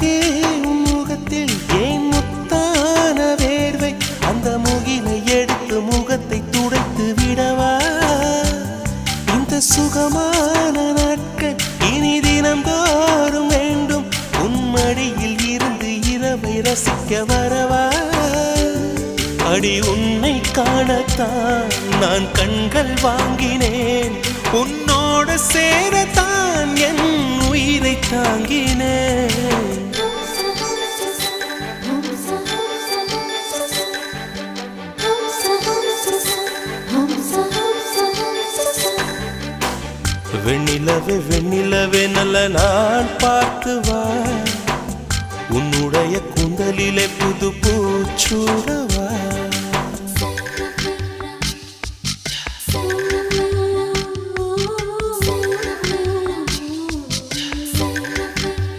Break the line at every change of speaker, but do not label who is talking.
அழகே உன் முகத்தில் ஏன் முத்தான வேர்வை அந்த முகிலை எடுத்து முகத்தை துடைத்து விடவா இந்த சுகமான நாட்கள் இனி தினந்தோறும் வேண்டும் உன் மடியில் இருந்து இரவை ரசிக்க வரவா அடி உன்னை காணத்தான் நான் கண்கள் வாங்கினேன் உன்னோட சேரத்தான் என் உயிரை தாங்கினேன் வெண்ணிலவே வெண்ணிலவே நல்ல நான் பார்த்து வா உன்னுடைய கூந்தலிலே புது பூச்சூடவா